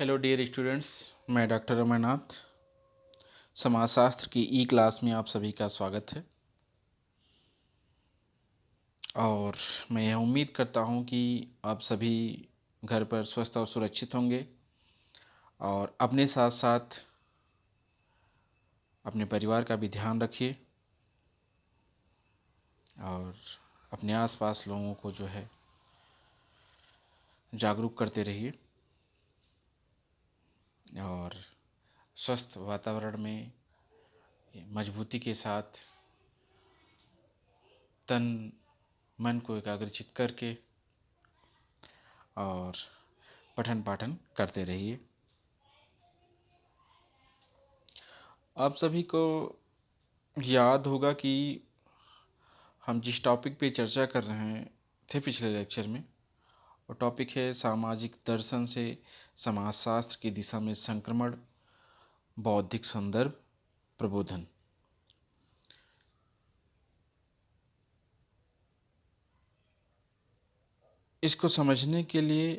Hello dear students, मैं doctor रमरनाथ। समाजशास्त्र की ई क्लास में आप सभी का स्वागत है और मैं यह उम्मीद करता हूं कि आप सभी घर पर स्वस्थ और सुरक्षित होंगे और अपने साथ साथ अपने परिवार का भी ध्यान रखिए और अपने आसपास लोगों को जो है जागरूक करते रहिए और स्वस्थ वातावरण में मजबूती के साथ तन मन को एकाग्रचित करके और पठन पाठन करते रहिए। आप सभी को याद होगा कि हम जिस टॉपिक पे चर्चा कर रहे थे पिछले लेक्चर में, वो टॉपिक है सामाजिक दर्शन से समाजशास्त्र की दिशा में संक्रमण, बौद्धिक संदर्भ, प्रबोधन। इसको समझने के लिए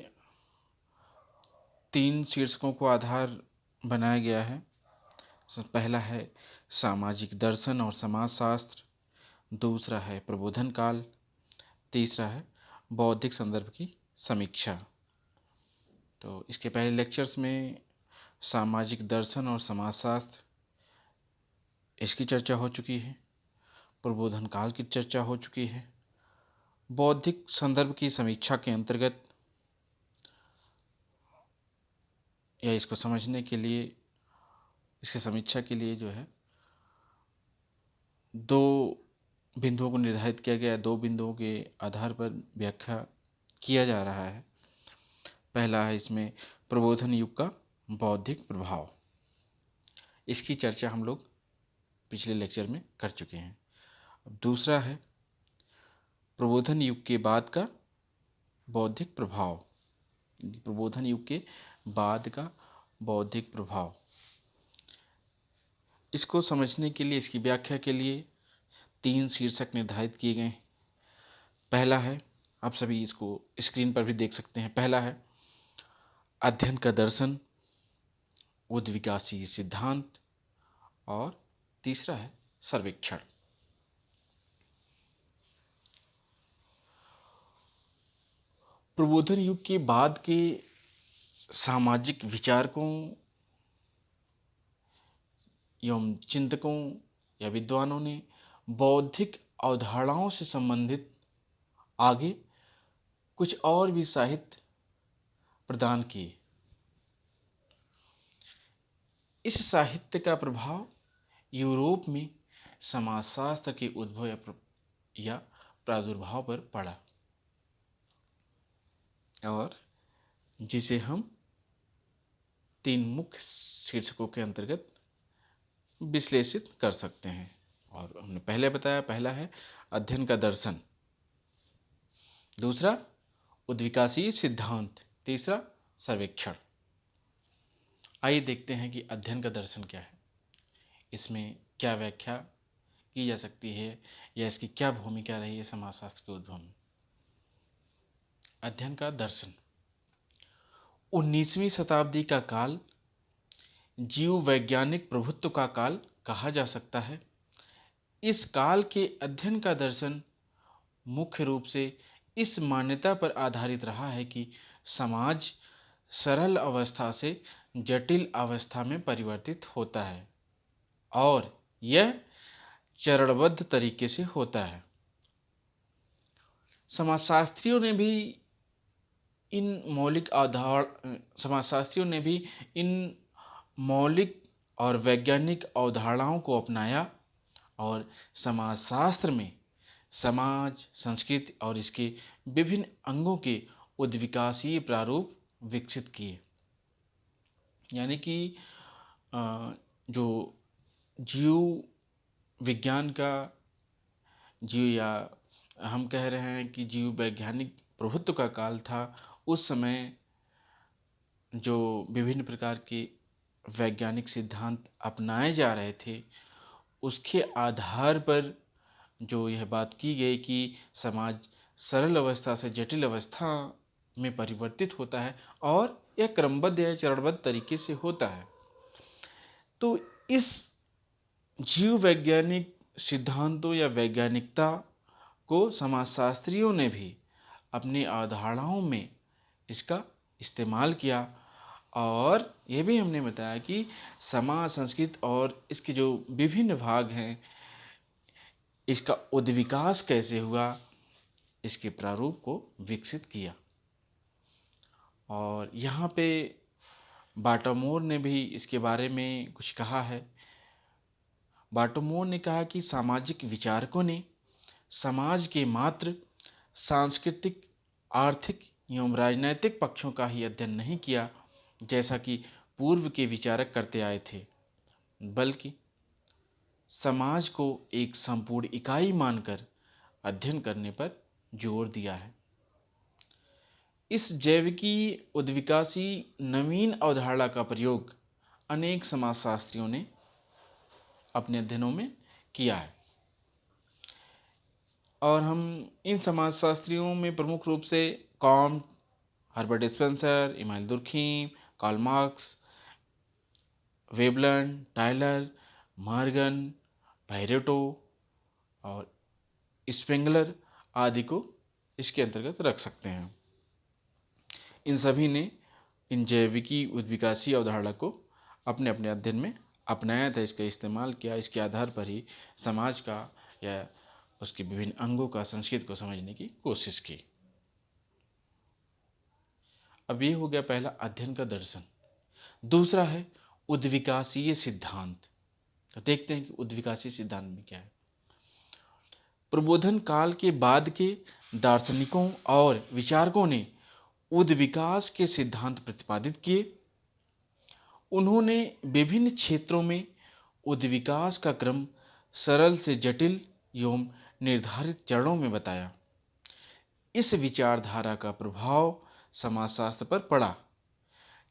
3 शीर्षकों को आधार बनाया गया है। पहला है सामाजिक दर्शन और समाजशास्त्र, दूसरा है प्रबोधन काल, तीसरा है बौद्धिक संदर्भ की समीक्षा। तो इसके पहले लेक्चर्स में सामाजिक दर्शन और समाजशास्त्र इसकी चर्चा हो चुकी है, प्रबोधन काल की चर्चा हो चुकी है। बौद्धिक संदर्भ की समीक्षा के अंतर्गत या इसको समझने के लिए, इसकी समीक्षा के लिए जो है 2 बिंदुओं को निर्धारित किया गया है। 2 बिंदुओं के आधार पर व्याख्या किया जा रहा है। पहला है इसमें प्रबोधन युग का बौद्धिक प्रभाव। इसकी चर्चा हम लोग पिछले लेक्चर में कर चुके हैं। अब दूसरा है प्रबोधन युग के बाद का बौद्धिक प्रभाव। प्रबोधन युग के बाद का बौद्धिक प्रभाव, इसको समझने के लिए, इसकी व्याख्या के लिए 3 शीर्षक निर्धारित किए गए हैं। पहला है, आप सभी इसको स्क्रीन पर भी देख सकते हैं। पहला है अध्ययन का दर्शन, उद्विकासीय सिद्धांत और तीसरा है सर्वेक्षण। प्रबोधन युग के बाद के सामाजिक विचारकों एवं चिंतकों या विद्वानों ने बौद्धिक अवधारणाओं से संबंधित आगे कुछ और भी साहित्य प्रदान किए। इस साहित्य का प्रभाव यूरोप में समाजशास्त्र के उद्भव या प्रादुर्भाव पर पड़ा और जिसे हम 3 मुख्य शीर्षकों के अंतर्गत विश्लेषित कर सकते हैं। और हमने पहले बताया, पहला है अध्ययन का दर्शन, दूसरा उद्विकासीय सिद्धांत, तीसरा सर्वेक्षण। आइए देखते हैं कि अध्ययन का दर्शन क्या है, इसमें क्या व्याख्या की जा सकती है या इसकी क्या भूमिका रही है समाजशास्त्र के उद्भव में। अध्ययन का दर्शन 19वीं शताब्दी का काल जीव वैज्ञानिक प्रभुत्व का काल कहा जा सकता है। इस काल के अध्ययन का दर्शन मुख्य रूप से इस मान्यता पर आधारित रहा है कि समाज सरल अवस्था से जटिल अवस्था में परिवर्तित होता है और यह चरणबद्ध तरीके से होता है। समाजशास्त्रियों ने भी इन मौलिक और वैज्ञानिक अवधारणाओं को अपनाया और समाजशास्त्र में समाज, संस्कृति और इसके विभिन्न अंगों के उद्विकासीय प्रारूप विकसित किए। यानी कि जो जीव विज्ञान का, जीव या हम कह रहे हैं कि जीव वैज्ञानिक प्रभुत्व का काल था, उस समय जो विभिन्न प्रकार के वैज्ञानिक सिद्धांत अपनाए जा रहे थे, उसके आधार पर जो यह बात की गई कि समाज सरल अवस्था से जटिल अवस्था में परिवर्तित होता है और यह क्रमबद्ध या चरणबद्ध तरीके से होता है। तो इस जीव वैज्ञानिक सिद्धांतों या वैज्ञानिकता को समाजशास्त्रियों ने भी अपनी अवधारणाओं में इसका इस्तेमाल किया। और ये भी हमने बताया कि समाज, संस्कृति और इसके जो विभिन्न भाग हैं, इसका उद्विकास कैसे हुआ, इसके प्रारूप को विकसित किया। और यहाँ पे बाटामोर ने भी इसके बारे में कुछ कहा है। बाटामोर ने कहा कि सामाजिक विचारकों ने समाज के मात्र सांस्कृतिक, आर्थिक एवं राजनैतिक पक्षों का ही अध्ययन नहीं किया जैसा कि पूर्व के विचारक करते आए थे, बल्कि समाज को एक संपूर्ण इकाई मानकर अध्ययन करने पर जोर दिया है। इस जैविकी उद्विकासी नवीन अवधारणा का प्रयोग अनेक समाजशास्त्रियों ने अपने अध्ययनों में किया है। और हम इन समाजशास्त्रियों में प्रमुख रूप से Comte, Herbert Spencer, Immanuel Durkheim, Karl Marx, Veblen, Tylor, Morgan, Pareto और स्पेंगलर आदि को इसके अंतर्गत रख सकते हैं। इन सभी ने इन जैविकी उद्विकासी अवधारणा को अपने अपने अध्ययन में अपनाया था, इसका इस्तेमाल किया। इसके आधार पर ही समाज का या उसके विभिन्न अंगों का, संस्कृति को समझने की कोशिश की। अब ये हो गया पहला अध्ययन का दर्शन। दूसरा है उद्विकासीय सिद्धांत। तो देखते हैं कि उद्विकासीय सिद्धांत में क्या है। प्रबोधन काल के बाद के दार्शनिकों और विचारकों ने उद्विकास के सिद्धांत प्रतिपादित किए। उन्होंने विभिन्न क्षेत्रों में उद्विकास का क्रम सरल से जटिल एवं निर्धारित चरणों में बताया। इस विचारधारा का प्रभाव समाजशास्त्र पर पड़ा,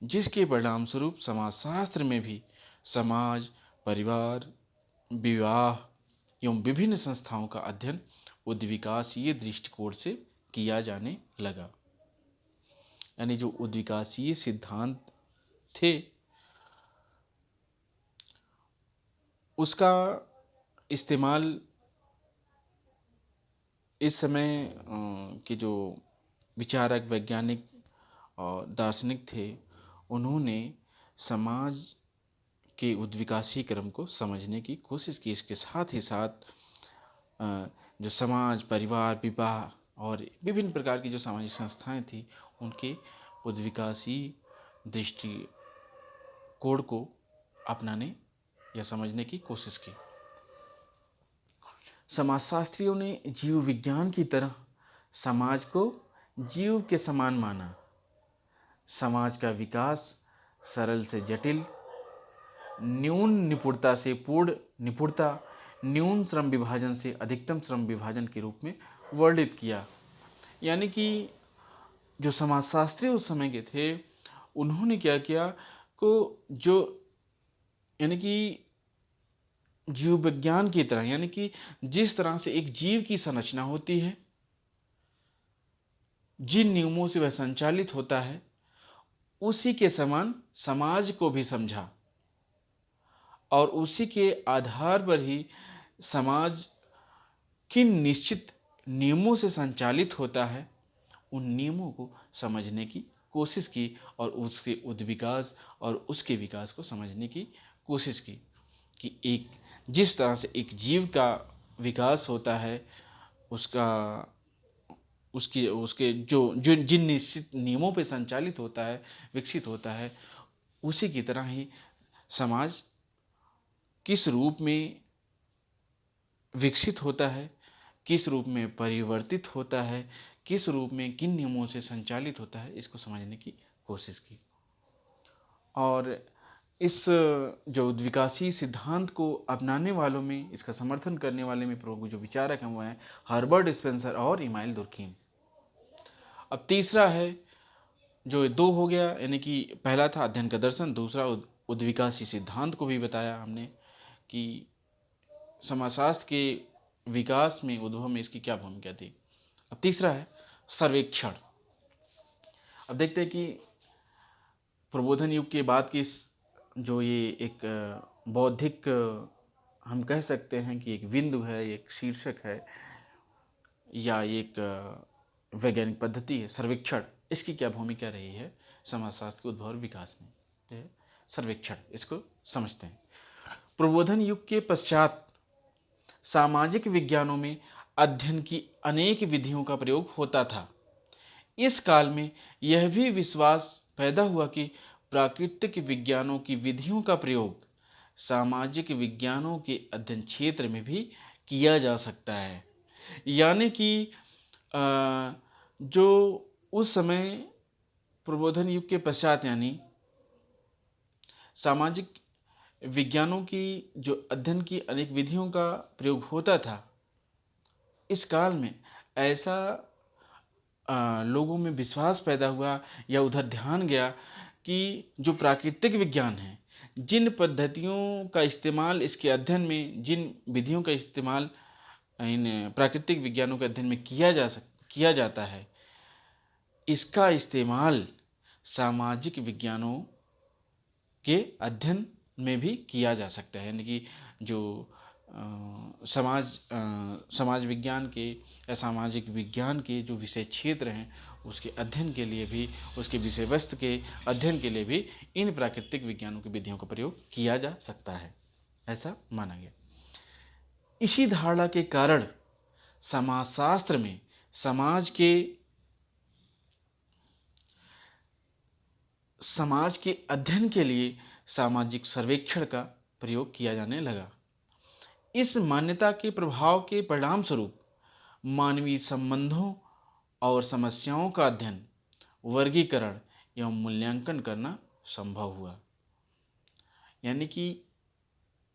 जिसके परिणाम स्वरूप समाजशास्त्र में भी समाज, परिवार, विवाह एवं विभिन्न संस्थाओं का अध्ययन उद्विकासीय दृष्टिकोण से किया जाने लगा। यानी जो उद्विकासीय सिद्धांत थे उसका इस्तेमाल इस समय के जो विचारक, वैज्ञानिक और दार्शनिक थे, उन्होंने समाज के उद्विकासी क्रम को समझने की कोशिश की। इसके साथ ही साथ जो समाज, परिवार, विवाह और विभिन्न प्रकार की जो सामाजिक संस्थाएं थी, उनके उद्विकासी दृष्टिकोण को अपनाने या समझने की कोशिश की। समाजशास्त्रियों ने जीव विज्ञान की तरह समाज को जीव के समान माना। समाज का विकास सरल से जटिल, न्यून निपुणता से पूर्ण निपुणता, न्यून श्रम विभाजन से अधिकतम श्रम विभाजन के रूप में वर्णित किया। यानी कि जो समाजशास्त्री उस समय के थे, उन्होंने क्या किया को जो यानी कि जीव विज्ञान की तरह, यानी कि जिस तरह से एक जीव की संरचना होती है, जिन नियमों से वह संचालित होता है, उसी के समान समाज को भी समझा और उसी के आधार पर ही समाज किन निश्चित नियमों से संचालित होता है, उन नियमों को समझने की कोशिश की और उसके उद्विकास और उसके विकास को समझने की कोशिश की कि एक जिस तरह से एक जीव का विकास होता है, उसका उसकी उसके जो जो जिन निश्चित नियमों पे संचालित होता है, विकसित होता है, उसी की तरह ही समाज किस रूप में विकसित होता है, किस रूप में परिवर्तित होता है, किस रूप में किन नियमों से संचालित होता है, इसको समझने की कोशिश की। और इस जो उद्विकासी सिद्धांत को अपनाने वालों में, इसका समर्थन करने वाले में प्रमुख जो विचारक हैं वो हैं हर्बर्ट स्पेंसर और इमानुएल दुर्खीम। अब तीसरा है, जो दो हो गया, यानी कि पहला था अध्ययन का दर्शन, दूसरा उद्विकासी सिद्धांत को भी बताया हमने कि समाजशास्त्र के विकास में, उद्भव में इसकी क्या भूमिका थी। अब तीसरा है सर्वेक्षण। अब देखते हैं कि प्रबोधन युग के बाद की जो ये एक बौद्धिक हम कह सकते हैं कि एक बिंदु है, एक शीर्षक है, या एक वैज्ञानिक पद्धति है सर्वेक्षण, इसकी क्या भूमिका रही है समाजशास्त्र के उद्भव और विकास में। तो सर्वेक्षण, इसको समझते हैं। प्रबोधन युग के पश्चात सामाजिक विज्ञानों में अध्ययन की अनेक विधियों का प्रयोग होता था। इस काल में यह भी विश्वास पैदा हुआ कि प्राकृतिक विज्ञानों की विधियों का प्रयोग सामाजिक विज्ञानों के अध्ययन क्षेत्र में भी किया जा सकता है। यानी कि जो उस समय प्रबोधन युग के पश्चात, यानी सामाजिक विज्ञानों की जो अध्ययन की अनेक विधियों का प्रयोग होता था, इस काल में ऐसा लोगों में विश्वास पैदा हुआ या उधर ध्यान गया कि जो प्राकृतिक विज्ञान है, जिन पद्धतियों का इस्तेमाल इसके अध्ययन में, जिन विधियों का इस्तेमाल इन प्राकृतिक विज्ञानों के अध्ययन में किया जाता है, इसका इस्तेमाल सामाजिक विज्ञानों के अध्ययन में भी किया जा सकता है। यानी कि जो समाज विज्ञान के या सामाजिक विज्ञान के जो विषय क्षेत्र हैं, उसके अध्ययन के लिए भी, उसके विषय वस्तु के अध्ययन के लिए भी इन प्राकृतिक विज्ञानों की विधियों का प्रयोग किया जा सकता है, ऐसा माना गया। इसी धारणा के कारण समाजशास्त्र में समाज के अध्ययन के लिए सामाजिक सर्वेक्षण का प्रयोग किया जाने लगा। इस मान्यता के प्रभाव के परिणाम स्वरूप मानवीय संबंधों और समस्याओं का अध्ययन, वर्गीकरण एवं मूल्यांकन करना संभव हुआ। यानी कि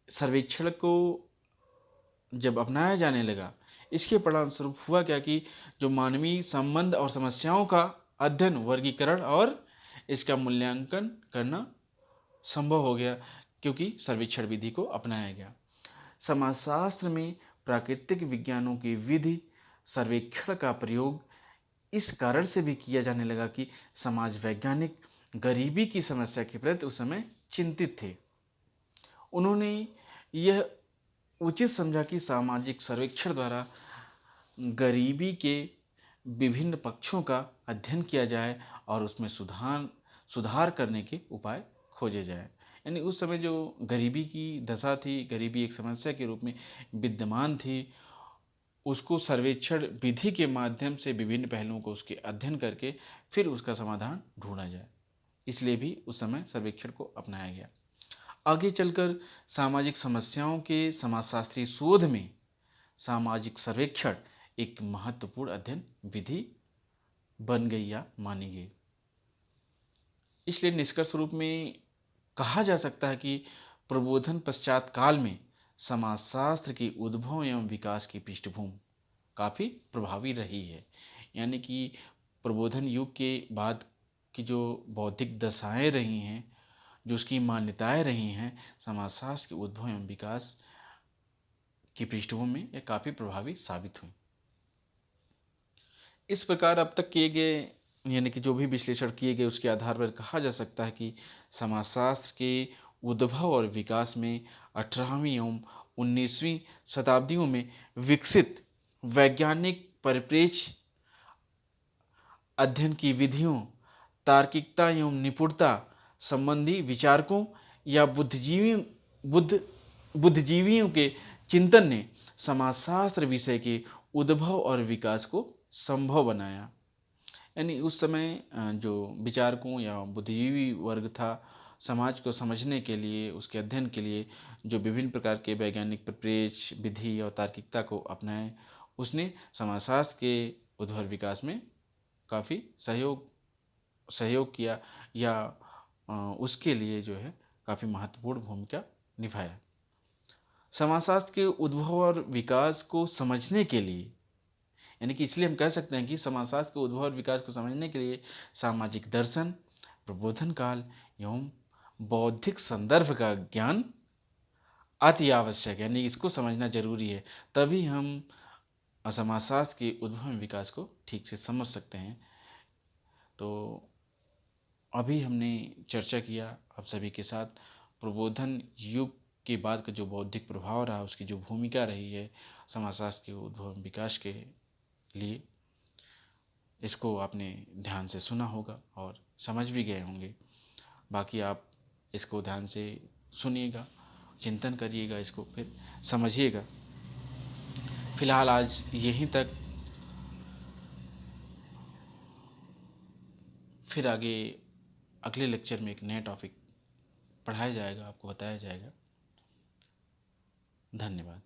सर्वेक्षण को जब अपनाया जाने लगा, इसके परिणाम स्वरूप हुआ क्या कि जो मानवीय संबंध और समस्याओं का अध्ययन, वर्गीकरण और इसका मूल्यांकन करना संभव हो गया, क्योंकि सर्वेक्षण विधि को अपनाया गया। समाजशास्त्र में प्राकृतिक विज्ञानों की विधि सर्वेक्षण का प्रयोग इस कारण से भी किया जाने लगा कि समाज वैज्ञानिक गरीबी की समस्या के प्रति उस समय चिंतित थे। उन्होंने यह उचित समझा कि सामाजिक सर्वेक्षण द्वारा गरीबी के विभिन्न पक्षों का अध्ययन किया जाए और उसमें सुधार करने के उपाय खोजे जाए। यानी उस समय जो गरीबी की दशा थी, गरीबी एक समस्या के रूप में विद्यमान थी, उसको सर्वेक्षण विधि के माध्यम से विभिन्न पहलुओं को उसके अध्ययन करके फिर उसका समाधान ढूंढा जाए, इसलिए भी उस समय सर्वेक्षण को अपनाया गया। आगे चलकर सामाजिक समस्याओं के समाजशास्त्रीय शोध में सामाजिक सर्वेक्षण एक महत्वपूर्ण अध्ययन विधि बन गई या मानी गई। इसलिए निष्कर्ष रूप में कहा जा सकता है कि प्रबोधन पश्चात काल में समाजशास्त्र के उद्भव एवं विकास की पृष्ठभूमि काफ़ी प्रभावी रही है। यानी कि प्रबोधन युग के बाद की जो बौद्धिक दशाएं रही हैं, जो उसकी मान्यताएं रही हैं, समाजशास्त्र के उद्भव एवं विकास की पृष्ठभूमि में यह काफ़ी प्रभावी साबित हुई। इस प्रकार अब तक किए गए, यानी कि जो भी विश्लेषण किए गए, उसके आधार पर कहा जा सकता है कि समाजशास्त्र के उद्भव और विकास में 18वीं एवं 19वीं शताब्दियों में विकसित वैज्ञानिक परिप्रेक्ष्य, अध्ययन की विधियों, तार्किकता एवं निपुणता संबंधी विचारकों या बुद्धिजीवियों के चिंतन ने समाजशास्त्र विषय के उद्भव और विकास को संभव बनाया। यानी उस समय जो विचारकों या बुद्धिजीवी वर्ग था, समाज को समझने के लिए, उसके अध्ययन के लिए जो विभिन्न प्रकार के वैज्ञानिक परिप्रेक्ष्य, विधि और तार्किकता को अपनाए, उसने समाजशास्त्र के उद्भव और विकास में काफ़ी सहयोग किया या उसके लिए जो है काफ़ी महत्वपूर्ण भूमिका निभाया। समाजशास्त्र के उद्भव और विकास को समझने के लिए, यानी कि इसलिए हम कह सकते हैं कि समाजशास्त्र के उद्भव और विकास को समझने के लिए सामाजिक दर्शन, प्रबोधन काल एवं बौद्धिक संदर्भ का ज्ञान अति आवश्यक है। यानी इसको समझना जरूरी है, तभी हम समाजशास्त्र के उद्भव एवं विकास को ठीक से समझ सकते हैं। तो अभी हमने चर्चा किया आप सभी के साथ प्रबोधन युग के बाद का जो बौद्धिक प्रभाव रहा, उसकी जो भूमिका रही है समाजशास्त्र के उद्भव एवं विकास के लिए, इसको आपने ध्यान से सुना होगा और समझ भी गए होंगे। बाकी आप इसको ध्यान से सुनिएगा, चिंतन करिएगा, इसको फिर समझिएगा। फिलहाल आज यहीं तक, फिर आगे अगले लेक्चर में एक नया टॉपिक पढ़ाया जाएगा, आपको बताया जाएगा। धन्यवाद।